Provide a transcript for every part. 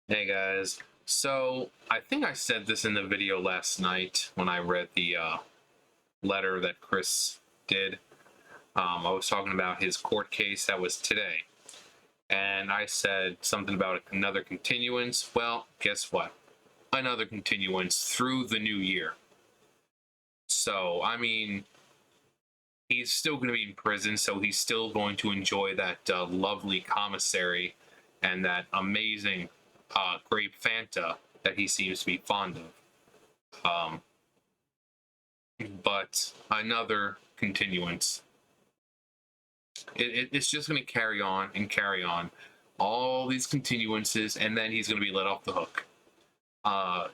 Hey guys, so I think I said this in the video last night when I read the letter that Chris did. I was talking about his court case that was today, and I said something about another continuance. Well, guess what? Another continuance through the new year. So, I mean, he's still going to be in prison, so he's still going to enjoy that lovely commissary and that amazing grape Fanta that he seems to be fond of. But another continuance. It's just going to carry on and carry on. All these continuances, and then he's going to be let off the hook. Uh,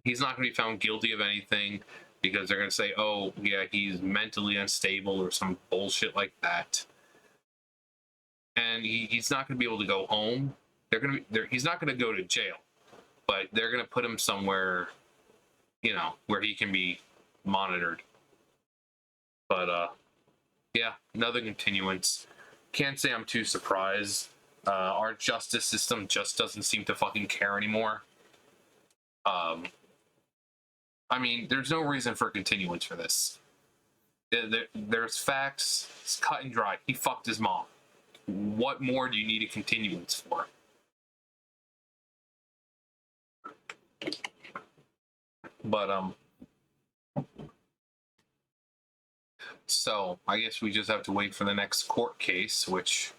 he's not going to be found guilty of anything because they're going to say, oh, yeah, he's mentally unstable or some bullshit like that. And he's not going to be able to go home. He's not going to go to jail, but they're going to put him somewhere, where he can be monitored. But yeah, another continuance. Can't say I'm too surprised. Our justice system just doesn't seem to fucking care anymore. I mean, there's no reason for continuance for this. There's facts. It's cut and dry. He fucked his mom. What more do you need a continuance for? But so I guess we just have to wait for the next court case, which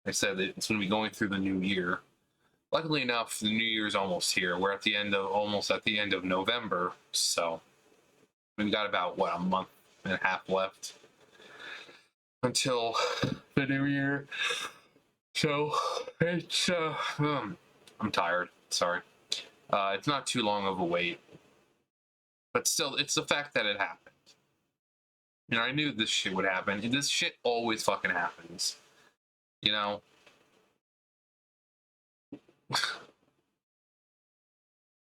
I said that it's going to be going through the new year. Luckily enough, the new year's almost here. We're almost at the end of November, so we've got about a month and a half left until the new year. So it's I'm tired. Sorry. It's not too long of a wait, but still, it's the fact that it happened. I knew this shit would happen, and this shit always fucking happens.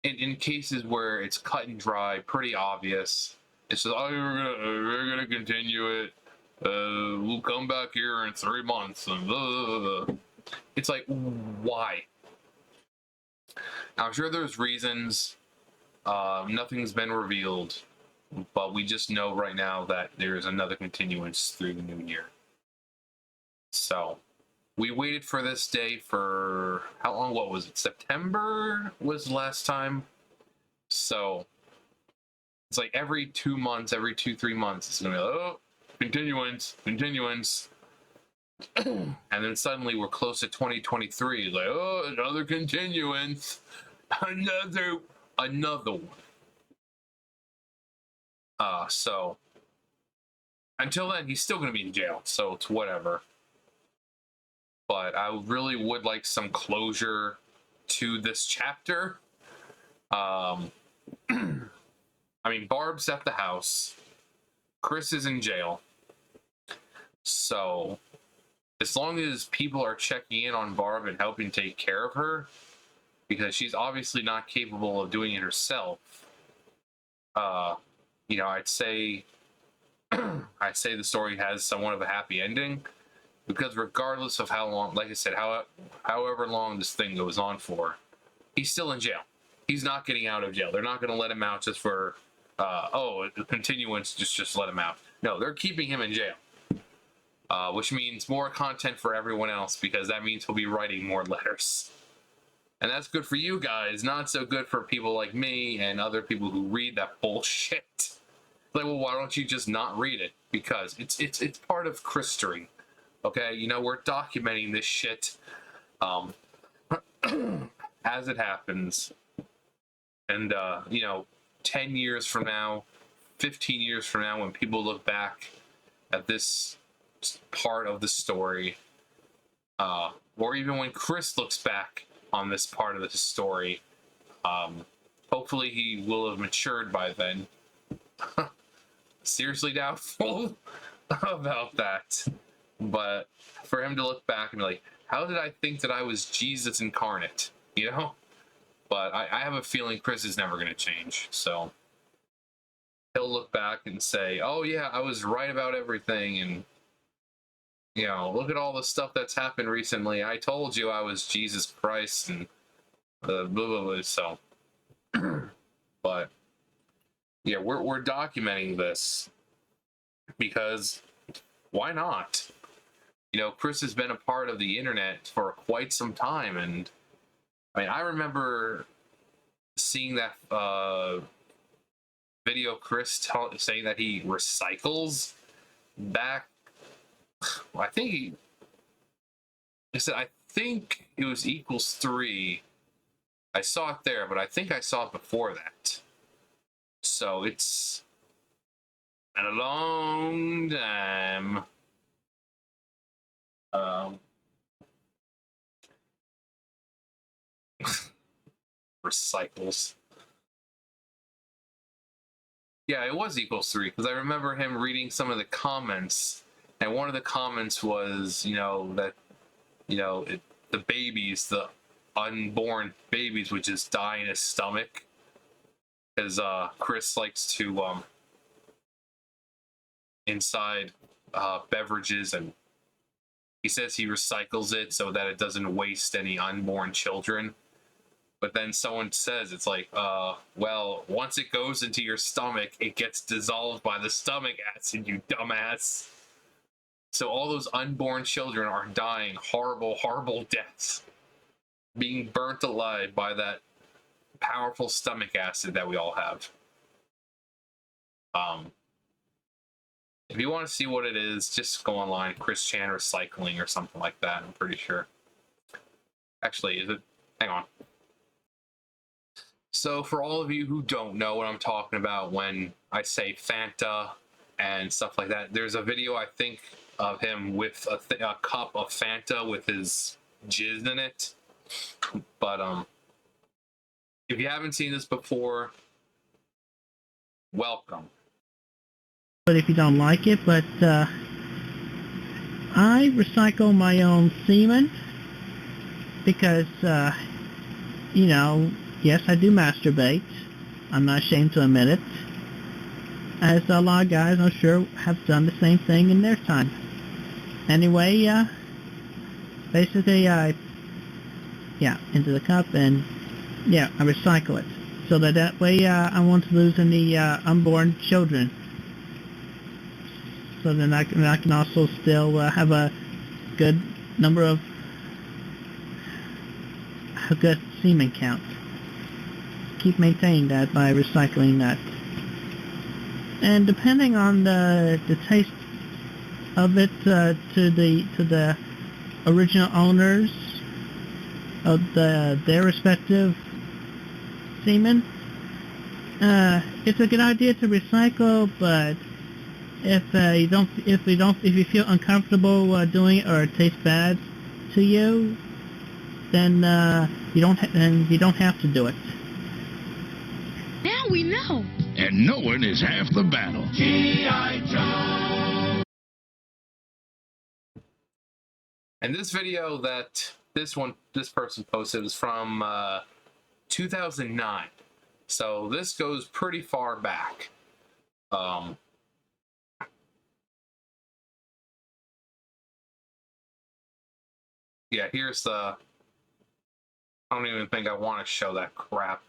In cases where it's cut and dry, pretty obvious, it's just, oh, we're gonna continue it. We'll come back here in 3 months, and blah, blah, blah. It's like, why? Now, I'm sure there's reasons. Nothing's been revealed, but we just know right now that there's another continuance through the new year. So we waited for this day for how long? What was it? September was the last time. So it's like every 2 months, every 3 months, it's gonna be like, oh, continuance. And then suddenly we're close to 2023. Like, oh, another continuance, another one. So until then, he's still gonna be in jail. So it's whatever. But I really would like some closure to this chapter. I mean, Barb's at the house. Chris is in jail. So, as long as people are checking in on Barb and helping take care of her, because she's obviously not capable of doing it herself, I'd say the story has somewhat of a happy ending. Because regardless of how long, like I said, however long this thing goes on for, he's still in jail. He's not getting out of jail. They're not going to let him out just for, continuance, just let him out. No, they're keeping him in jail. Which means more content for everyone else, because that means he'll be writing more letters. And that's good for you guys, not so good for people like me and other people who read that bullshit. Like, well, why don't you just not read it? Because it's part of christory. Okay, we're documenting this shit as it happens. And, 10 years from now, 15 years from now, when people look back at this part of the story, or even when Chris looks back on this part of the story, hopefully he will have matured by then. Seriously doubtful about that. But for him to look back and be like, how did I think that I was Jesus incarnate? But I have a feeling Chris is never going to change. So he'll look back and say, oh, yeah, I was right about everything. And, You know, look at all the stuff that's happened recently. I told you I was Jesus Christ and blah blah blah. So, but yeah, we're documenting this because why not? You know, Chris has been a part of the internet for quite some time, and I mean, I remember seeing that video Chris saying that he recycles back. I think I said I think it was equals 3. I saw it there, but I think I saw it before that. So it's been a long time. Recycles. Yeah, it was equals 3 because I remember him reading some of the comments, and one of the comments was, you know, that, you know, the babies, the unborn babies would just die in his stomach, because Chris likes to inside beverages, and he says he recycles it so that it doesn't waste any unborn children. But then someone says, it's like, well, once it goes into your stomach, it gets dissolved by the stomach acid, you dumbass. So all those unborn children are dying horrible, horrible deaths, being burnt alive by that powerful stomach acid that we all have. If you want to see what it is, just go online, Chris Chan Recycling or something like that, I'm pretty sure. Actually, is it? Hang on. So for all of you who don't know what I'm talking about when I say Fanta and stuff like that, there's a video, I think, of him with a cup of Fanta with his jizz in it. But if you haven't seen this before, welcome. But if you don't like it, but I recycle my own semen because, you know, yes, I do masturbate. I'm not ashamed to admit it. As a lot of guys, I'm sure, have done the same thing in their time. Anyway, basically, into the cup, and, yeah, I recycle it. So that way, I won't lose any unborn children. So then I can also still have a good number of a good semen count. Keep maintaining that by recycling that. And depending on the taste of it to the original owners of their respective semen, it's a good idea to recycle, but if you feel uncomfortable doing it or it tastes bad to you, then you don't have to do it. Now we know. And knowing is half the battle. G.I. Joe. And this video that this person posted is from 2009, so this goes pretty far back. Yeah, here's the. I don't even think I want to show that crap.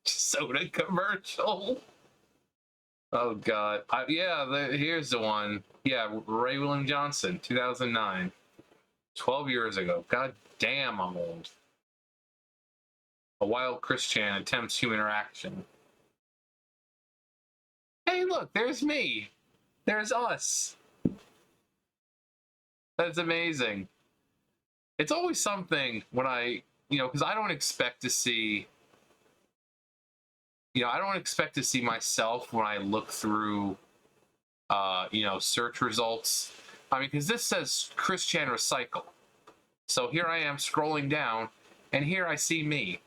Soda commercial. Oh God. Here's the one. Yeah, Ray William Johnson, 2009. 12 years ago. God damn, I'm old. A wild Christian attempts human interaction. Hey, look, there's me. There's us. That's amazing. It's always something when because I don't expect to see, I don't expect to see myself when I look through, search results. I mean, because this says Chris Chan Recycle. So here I am scrolling down, and here I see me.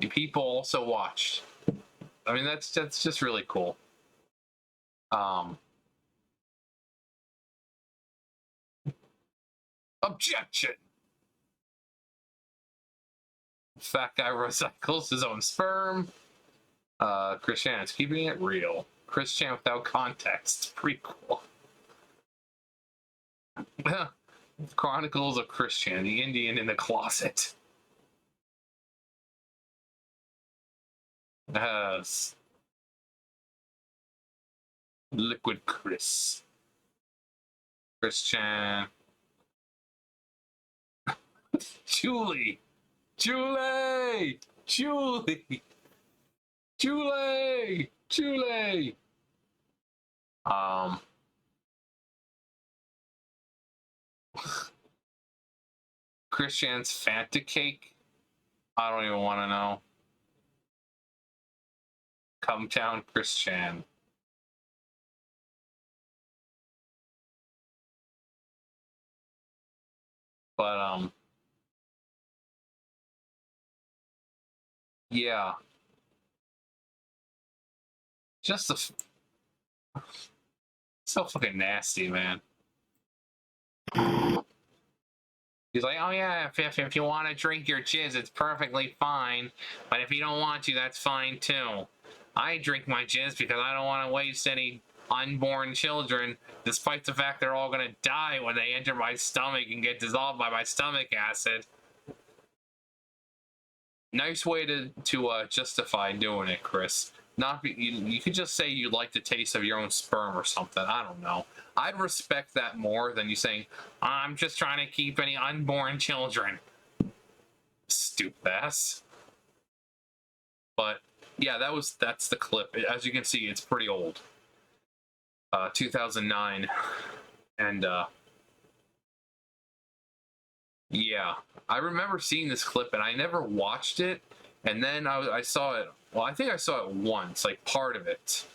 People also watched. I mean, that's just really cool. Objection! Fat guy recycles his own sperm. Chris Chan is keeping it real. Christian without context. Pretty cool. Chronicles of Christian, the Indian in the closet. Yes. Liquid Chris. Christian. Julie! Julie! Julie! Julie! Julie! Christian's Fanta cake? I don't even want to know. Come down, Christian. But, yeah. Just so fucking nasty, man. He's like, oh yeah, if you want to drink your jizz, it's perfectly fine. But if you don't want to, that's fine too. I drink my jizz because I don't want to waste any unborn children, despite the fact they're all going to die when they enter my stomach and get dissolved by my stomach acid. Nice way to justify doing it, Chris. Not be, you could just say you like the taste of your own sperm or something. I don't know. I'd respect that more than you saying, I'm just trying to keep any unborn children. Stupid ass. But yeah, that's the clip. As you can see, it's pretty old. 2009. And yeah, I remember seeing this clip and I never watched it. And then I saw it. Well, I think I saw it once, like part of it.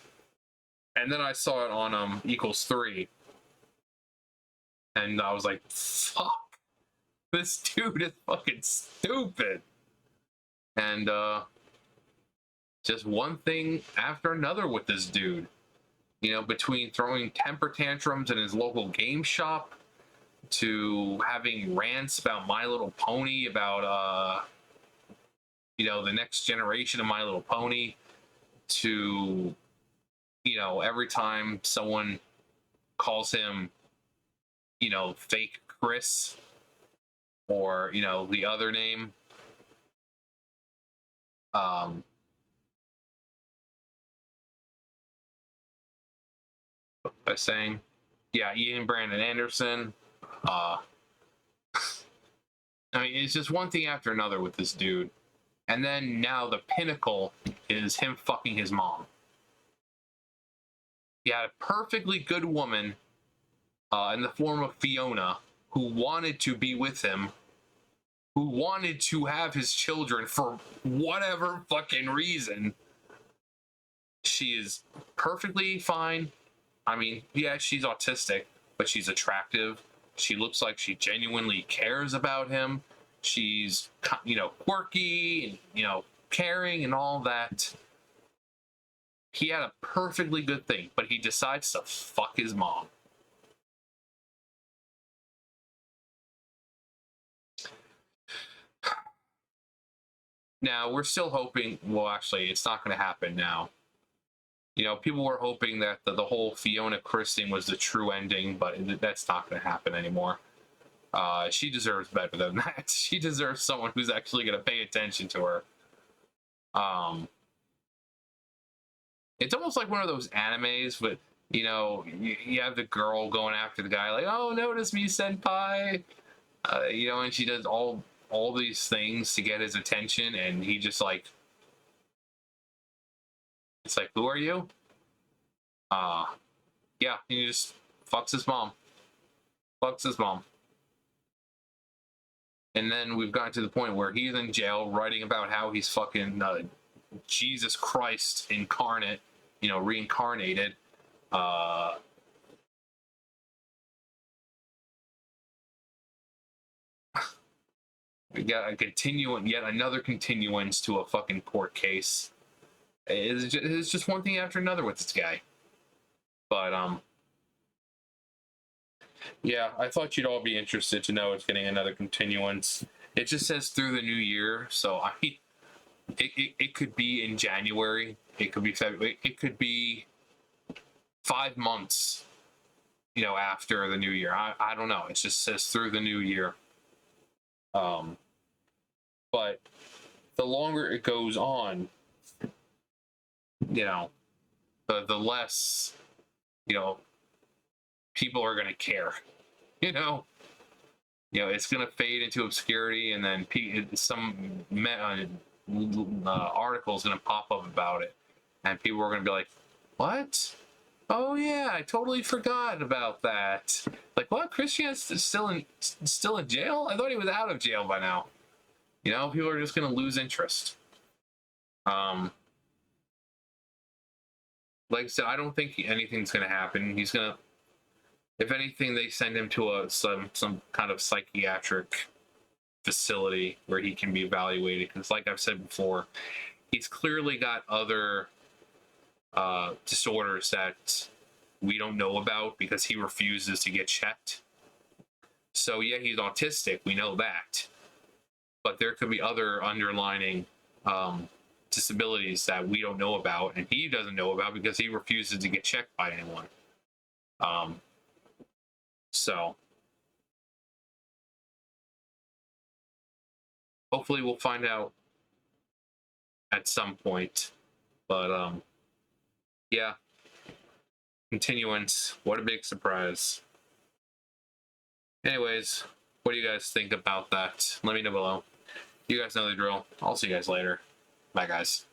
And then I saw it on Equals 3. And I was like, fuck. This dude is fucking stupid. And just one thing after another with this dude. You know, between throwing temper tantrums in his local game shop to having rants about My Little Pony, about you know, the next generation of My Little Pony, to, you know, every time someone calls him, you know, fake Chris, or, you know, the other name, by saying, yeah, Ian Brandon Anderson. I mean, it's just one thing after another with this dude. And then now the pinnacle is him fucking his mom. He had a perfectly good woman in the form of Fiona who wanted to be with him, who wanted to have his children for whatever fucking reason. She is perfectly fine. I mean, yeah, she's autistic, but she's attractive. She looks like she genuinely cares about him. She's, you know, quirky and, you know, caring and all that. He had a perfectly good thing, but he decides to fuck his mom. Now, we're still hoping, well, actually, it's not going to happen now. You know, people were hoping that the whole Fiona Chris thing was the true ending, but that's not going to happen anymore. She deserves better than that. She deserves someone who's actually going to pay attention to her. It's almost like one of those animes with, you know, you have the girl going after the guy, like, oh, notice me, senpai. You know, and she does all these things to get his attention, and he just like, it's like, who are you? Yeah, he just fucks his mom. Fucks his mom. And then we've gotten to the point where he's in jail writing about how he's fucking Jesus Christ incarnate, you know, reincarnated. We got a yet another continuance to a fucking court case. It's just one thing after another with this guy. But, yeah, I thought you'd all be interested to know it's getting another continuance. It just says through the new year, so I mean, it could be in January. It could be February. It could be 5 months, after the new year. I don't know. It just says through the new year. But the longer it goes on, the less, people are going to care. It's going to fade into obscurity, and then some article is going to pop up about it, and people are going to be like, "What? Oh yeah, I totally forgot about that. Like, what? Christian's still in jail? I thought he was out of jail by now." People are just going to lose interest. Like I said, I don't think anything's going to happen. He's going to, if anything, they send him to some kind of psychiatric facility where he can be evaluated. Because, like I've said before, he's clearly got other disorders that we don't know about because he refuses to get checked. So yeah, he's autistic. We know that, but there could be other underlining disabilities that we don't know about, and he doesn't know about because he refuses to get checked by anyone. So hopefully we'll find out at some point. But yeah, Continuance, what a big surprise. Anyways, what do you guys think about that? Let me know below. You guys know the drill. I'll see you guys later. Bye, guys.